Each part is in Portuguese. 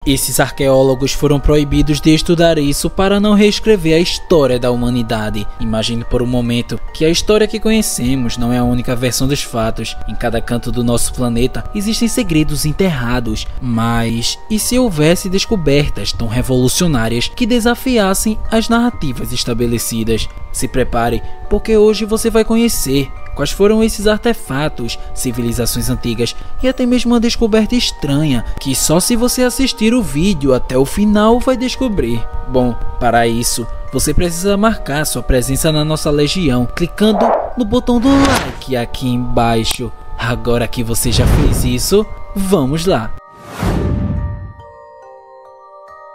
Esses arqueólogos foram proibidos de estudar isso para não reescrever a história da humanidade. Imagine por um momento que a história que conhecemos não é a única versão dos fatos. Em cada canto do nosso planeta existem segredos enterrados. Mas e se houvesse descobertas tão revolucionárias que desafiassem as narrativas estabelecidas? Se prepare, porque hoje você vai conhecer quais foram esses artefatos, civilizações antigas e até mesmo uma descoberta estranha que só se você assistir o vídeo até o final vai descobrir. Bom, para isso, você precisa marcar sua presença na nossa legião, clicando no botão do like aqui embaixo. Agora que você já fez isso, vamos lá!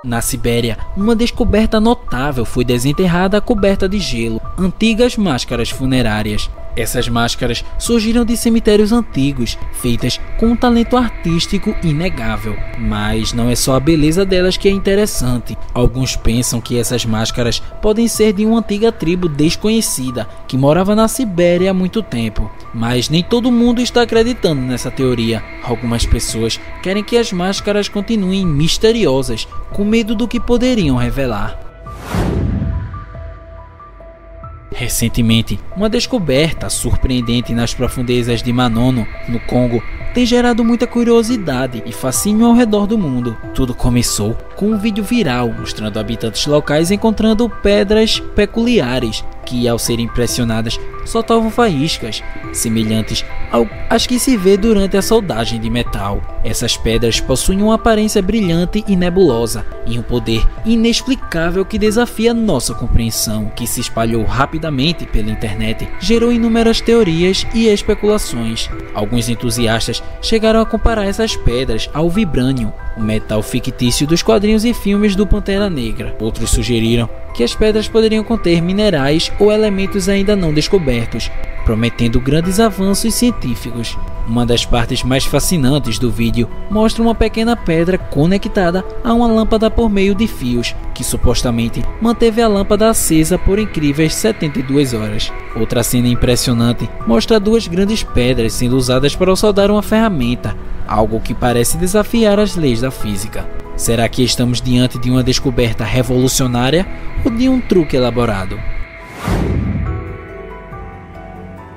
Na Sibéria, uma descoberta notável foi desenterrada coberta de gelo, antigas máscaras funerárias. Essas máscaras surgiram de cemitérios antigos, feitas com um talento artístico inegável. Mas não é só a beleza delas que é interessante. Alguns pensam que essas máscaras podem ser de uma antiga tribo desconhecida, que morava na Sibéria há muito tempo. Mas nem todo mundo está acreditando nessa teoria. Algumas pessoas querem que as máscaras continuem misteriosas, com medo do que poderiam revelar. Recentemente, uma descoberta surpreendente nas profundezas de Manono, no Congo, tem gerado muita curiosidade e fascínio ao redor do mundo. Tudo começou com um vídeo viral mostrando habitantes locais encontrando pedras peculiares que, ao serem pressionadas, soltavam faíscas semelhantes às que se vê durante a soldagem de metal. Essas pedras possuem uma aparência brilhante e nebulosa e um poder inexplicável que desafia nossa compreensão, que se espalhou rapidamente pela internet, gerou inúmeras teorias e especulações. Alguns entusiastas chegaram a comparar essas pedras ao vibranium, o metal fictício dos quadrinhos e filmes do Pantera Negra. Outros sugeriram que as pedras poderiam conter minerais ou elementos ainda não descobertos, prometendo grandes avanços científicos. Uma das partes mais fascinantes do vídeo mostra uma pequena pedra conectada a uma lâmpada por meio de fios, que supostamente manteve a lâmpada acesa por incríveis 72 horas. Outra cena impressionante mostra duas grandes pedras sendo usadas para soldar uma ferramenta, algo que parece desafiar as leis da física. Será que estamos diante de uma descoberta revolucionária ou de um truque elaborado?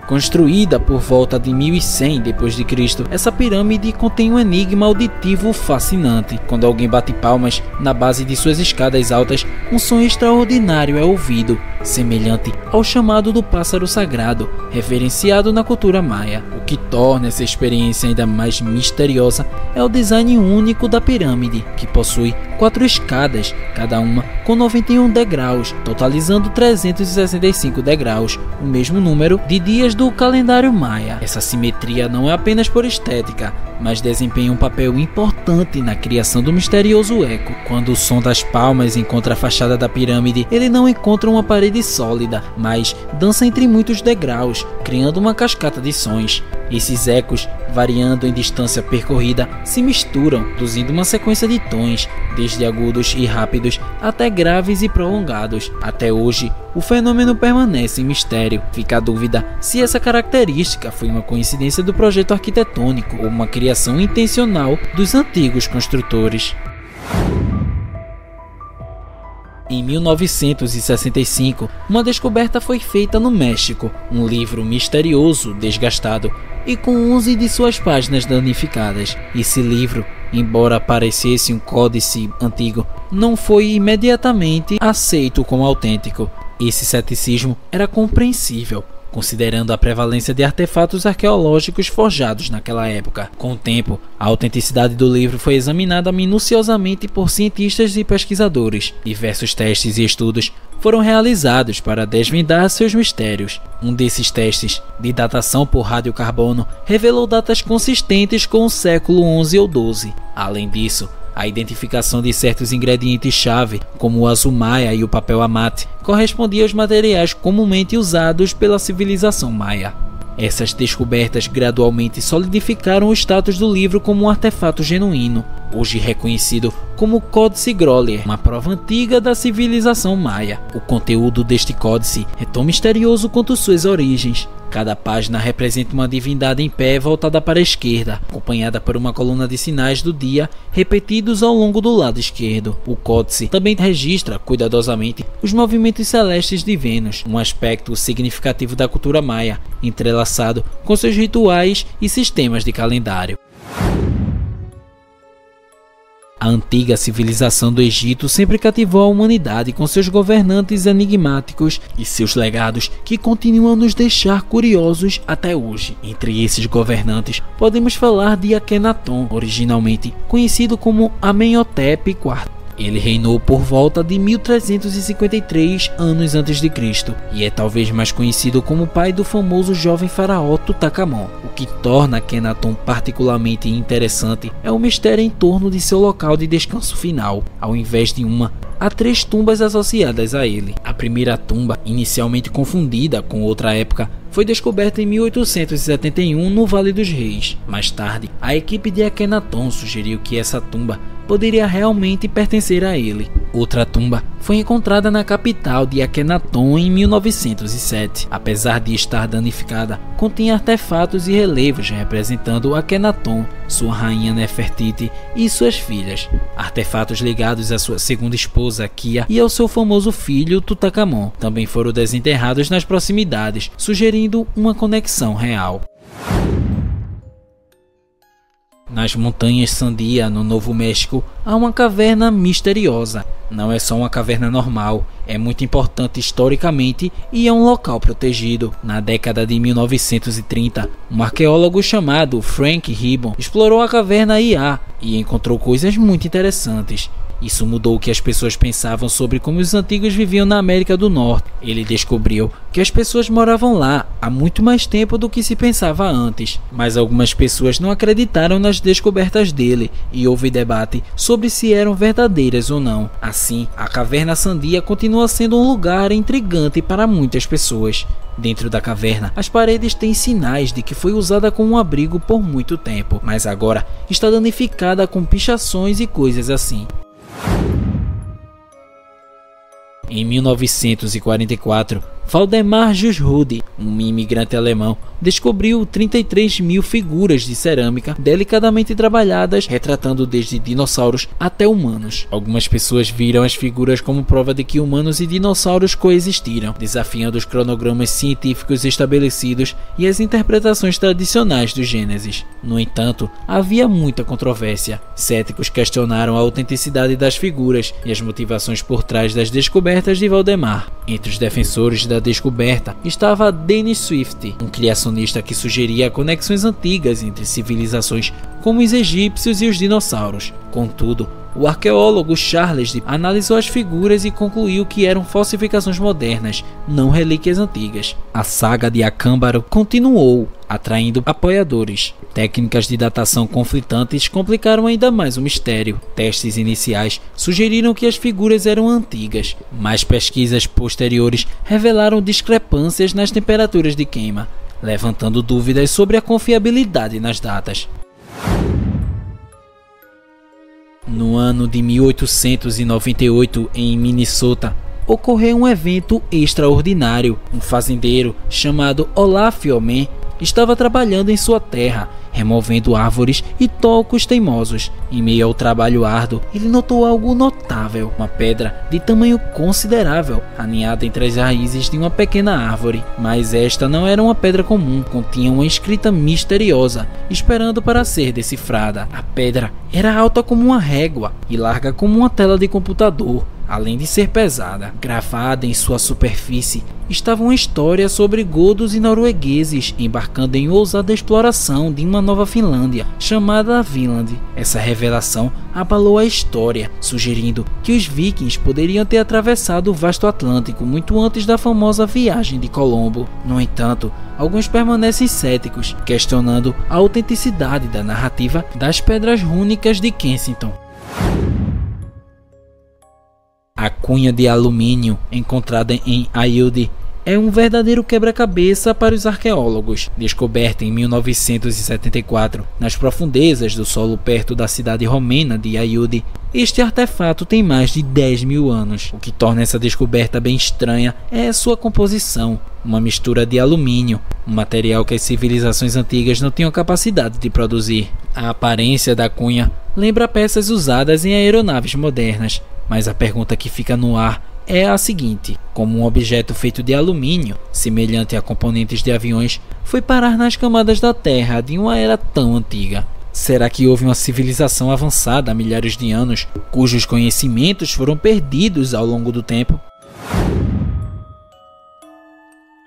Construída por volta de 1100 d.C., essa pirâmide contém um enigma auditivo fascinante. Quando alguém bate palmas na base de suas escadas altas, um som extraordinário é ouvido, semelhante ao chamado do pássaro sagrado, referenciado na cultura maia. O que torna essa experiência ainda mais misteriosa é o design único da pirâmide, que possui 4 escadas, cada uma com 91 degraus, totalizando 365 degraus, o mesmo número de dias do calendário maia. Essa simetria não é apenas por estética, mas desempenha um papel importante na criação do misterioso eco. Quando o som das palmas encontra a fachada da pirâmide, ele não encontra uma parede sólida, mas dança entre muitos degraus, criando uma cascata de sons. Esses ecos, variando em distância percorrida, se misturam, produzindo uma sequência de tons, desde agudos e rápidos até graves e prolongados. Até hoje, o fenômeno permanece em mistério. Fica a dúvida se essa característica foi uma coincidência do projeto arquitetônico ou uma criação intencional dos antigos construtores. Em 1965, uma descoberta foi feita no México, um livro misterioso, desgastado e com 11 de suas páginas danificadas. Esse livro, embora parecesse um códice antigo, não foi imediatamente aceito como autêntico. Esse ceticismo era compreensível, considerando a prevalência de artefatos arqueológicos forjados naquela época. Com o tempo, a autenticidade do livro foi examinada minuciosamente por cientistas e pesquisadores. Diversos testes e estudos foram realizados para desvendar seus mistérios. Um desses testes, de datação por radiocarbono, revelou datas consistentes com o século XI ou XII. Além disso, a identificação de certos ingredientes-chave, como o azul maia e o papel amate, correspondia aos materiais comumente usados pela civilização maia. Essas descobertas gradualmente solidificaram o status do livro como um artefato genuíno, hoje reconhecido como Códice Grolier, uma prova antiga da civilização maia. O conteúdo deste códice é tão misterioso quanto suas origens. Cada página representa uma divindade em pé voltada para a esquerda, acompanhada por uma coluna de sinais do dia repetidos ao longo do lado esquerdo. O códice também registra cuidadosamente os movimentos celestes de Vênus, um aspecto significativo da cultura maia, entrelaçado com seus rituais e sistemas de calendário. A antiga civilização do Egito sempre cativou a humanidade com seus governantes enigmáticos e seus legados que continuam a nos deixar curiosos até hoje. Entre esses governantes, podemos falar de Akenaton, originalmente conhecido como Amenhotep IV. Ele reinou por volta de 1353 anos antes de Cristo e é talvez mais conhecido como pai do famoso jovem faraó Tutankhamon. O que torna Akenaton particularmente interessante é o mistério em torno de seu local de descanso final. Ao invés de uma, há 3 tumbas associadas a ele. A primeira tumba, inicialmente confundida com outra época, foi descoberta em 1871 no Vale dos Reis. Mais tarde, a equipe de Akenaton sugeriu que essa tumba poderia realmente pertencer a ele. Outra tumba foi encontrada na capital de Akenaton em 1907. Apesar de estar danificada, continha artefatos e relevos representando Akenaton, sua rainha Nefertiti e suas filhas. Artefatos ligados à sua segunda esposa, Kia, e ao seu famoso filho, Tutankhamon, também foram desenterrados nas proximidades, sugerindo uma conexão real. Nas montanhas Sandia, no Novo México, há uma caverna misteriosa. Não é só uma caverna normal, é muito importante historicamente e é um local protegido. Na década de 1930, um arqueólogo chamado Frank Ribbon explorou a caverna IA e encontrou coisas muito interessantes. Isso mudou o que as pessoas pensavam sobre como os antigos viviam na América do Norte. Ele descobriu que as pessoas moravam lá há muito mais tempo do que se pensava antes, mas algumas pessoas não acreditaram nas descobertas dele e houve debate sobre se eram verdadeiras ou não. Assim, a Caverna Sandia continua sendo um lugar intrigante para muitas pessoas. Dentro da caverna, as paredes têm sinais de que foi usada como um abrigo por muito tempo, mas agora está danificada com pichações e coisas assim. Em 1944, Valdemar Jushud, um imigrante alemão, descobriu 33 mil figuras de cerâmica delicadamente trabalhadas, retratando desde dinossauros até humanos. Algumas pessoas viram as figuras como prova de que humanos e dinossauros coexistiram, desafiando os cronogramas científicos estabelecidos e as interpretações tradicionais do Gênesis. No entanto, havia muita controvérsia. Céticos questionaram a autenticidade das figuras e as motivações por trás das descobertas de Valdemar. Entre os defensores da descoberta estava Dennis Swift, um criacionista que sugeria conexões antigas entre civilizações como os egípcios e os dinossauros. Contudo, o arqueólogo Charles Deep analisou as figuras e concluiu que eram falsificações modernas, não relíquias antigas. A saga de Acámbaro continuou, atraindo apoiadores. Técnicas de datação conflitantes complicaram ainda mais o mistério. Testes iniciais sugeriram que as figuras eram antigas, mas pesquisas posteriores revelaram discrepâncias nas temperaturas de queima, levantando dúvidas sobre a confiabilidade nas datas. No ano de 1898, em Minnesota, ocorreu um evento extraordinário. Um fazendeiro chamado Olaf Omen estava trabalhando em sua terra, removendo árvores e tocos teimosos. Em meio ao trabalho árduo, ele notou algo notável: uma pedra de tamanho considerável, aninhada entre as raízes de uma pequena árvore. Mas esta não era uma pedra comum, continha uma escrita misteriosa, esperando para ser decifrada. A pedra era alta como uma régua e larga como uma tela de computador. Além de ser pesada, gravada em sua superfície estava uma história sobre godos e noruegueses embarcando em ousada exploração de uma nova Finlândia, chamada Vinland. Essa revelação abalou a história, sugerindo que os vikings poderiam ter atravessado o vasto Atlântico muito antes da famosa viagem de Colombo. No entanto, alguns permanecem céticos, questionando a autenticidade da narrativa das pedras rúnicas de Kensington. A cunha de alumínio encontrada em Aiud é um verdadeiro quebra-cabeça para os arqueólogos. Descoberta em 1974 nas profundezas do solo perto da cidade romena de Aiudi, este artefato tem mais de 10 mil anos. O que torna essa descoberta bem estranha é sua composição, uma mistura de alumínio, um material que as civilizações antigas não tinham capacidade de produzir. A aparência da cunha lembra peças usadas em aeronaves modernas, mas a pergunta que fica no ar é a seguinte: como um objeto feito de alumínio, semelhante a componentes de aviões, foi parar nas camadas da Terra de uma era tão antiga? Será que houve uma civilização avançada há milhares de anos, cujos conhecimentos foram perdidos ao longo do tempo?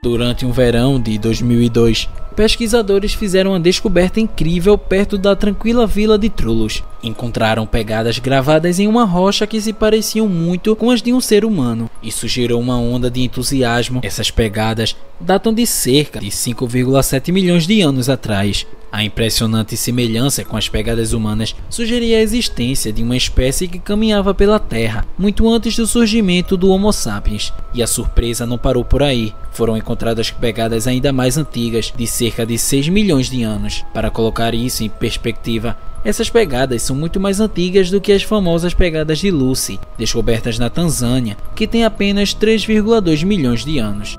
Durante um verão de 2002, pesquisadores fizeram uma descoberta incrível perto da tranquila vila de Trullos. Encontraram pegadas gravadas em uma rocha que se pareciam muito com as de um ser humano. Isso gerou uma onda de entusiasmo. Essas pegadas datam de cerca de 5,7 milhões de anos atrás. A impressionante semelhança com as pegadas humanas sugeria a existência de uma espécie que caminhava pela Terra muito antes do surgimento do Homo sapiens. E a surpresa não parou por aí. Foram encontradas pegadas ainda mais antigas, de cerca de 6 milhões de anos. Para colocar isso em perspectiva, essas pegadas são muito mais antigas do que as famosas pegadas de Lucy, descobertas na Tanzânia, que tem apenas 3,2 milhões de anos.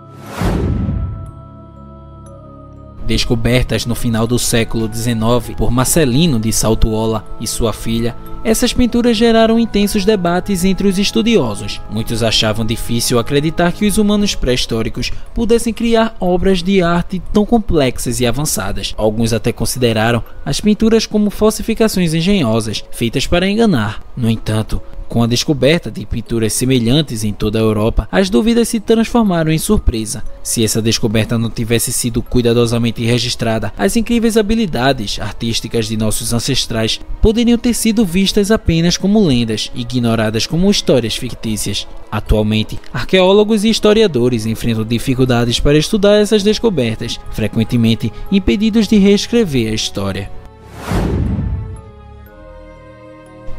Descobertas no final do século XIX por Marcelino de Saltuola e sua filha, essas pinturas geraram intensos debates entre os estudiosos. Muitos achavam difícil acreditar que os humanos pré-históricos pudessem criar obras de arte tão complexas e avançadas. Alguns até consideraram as pinturas como falsificações engenhosas, feitas para enganar. No entanto, com a descoberta de pinturas semelhantes em toda a Europa, as dúvidas se transformaram em surpresa. Se essa descoberta não tivesse sido cuidadosamente registrada, as incríveis habilidades artísticas de nossos ancestrais poderiam ter sido vistas apenas como lendas, ignoradas como histórias fictícias. Atualmente, arqueólogos e historiadores enfrentam dificuldades para estudar essas descobertas, frequentemente impedidos de reescrever a história.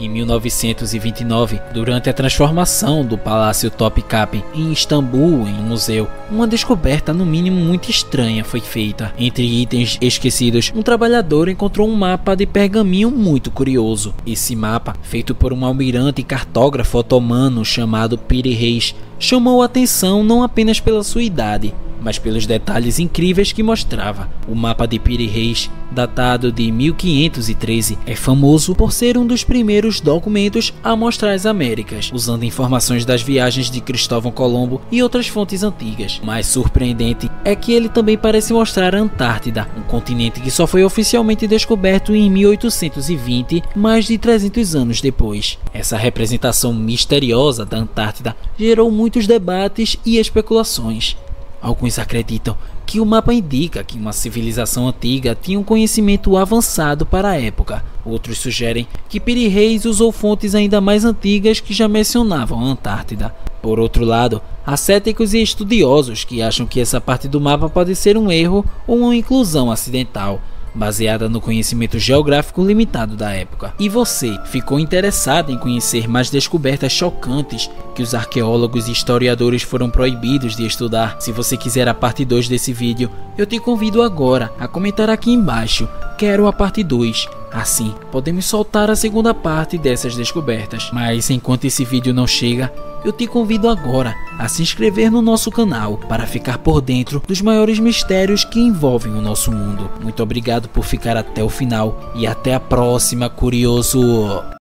Em 1929, durante a transformação do Palácio Topkapi em Istambul em um museu, uma descoberta no mínimo muito estranha foi feita. Entre itens esquecidos, um trabalhador encontrou um mapa de pergaminho muito curioso. Esse mapa, feito por um almirante e cartógrafo otomano chamado Piri Reis, chamou a atenção não apenas pela sua idade, mas pelos detalhes incríveis que mostrava. O mapa de Piri Reis, datado de 1513, é famoso por ser um dos primeiros documentos a mostrar as Américas, usando informações das viagens de Cristóvão Colombo e outras fontes antigas. O mais surpreendente é que ele também parece mostrar a Antártida, um continente que só foi oficialmente descoberto em 1820, mais de 300 anos depois. Essa representação misteriosa da Antártida gerou muitos debates e especulações. Alguns acreditam que o mapa indica que uma civilização antiga tinha um conhecimento avançado para a época. Outros sugerem que Piri Reis usou fontes ainda mais antigas que já mencionavam a Antártida. Por outro lado, há céticos e estudiosos que acham que essa parte do mapa pode ser um erro ou uma inclusão acidental, baseada no conhecimento geográfico limitado da época. E você, ficou interessado em conhecer mais descobertas chocantes que os arqueólogos e historiadores foram proibidos de estudar? Se você quiser a parte 2 desse vídeo, eu te convido agora a comentar aqui embaixo: quero a parte 2. Assim, podemos soltar a segunda parte dessas descobertas. Mas enquanto esse vídeo não chega, eu te convido agora a se inscrever no nosso canal para ficar por dentro dos maiores mistérios que envolvem o nosso mundo. Muito obrigado por ficar até o final e até a próxima, curioso!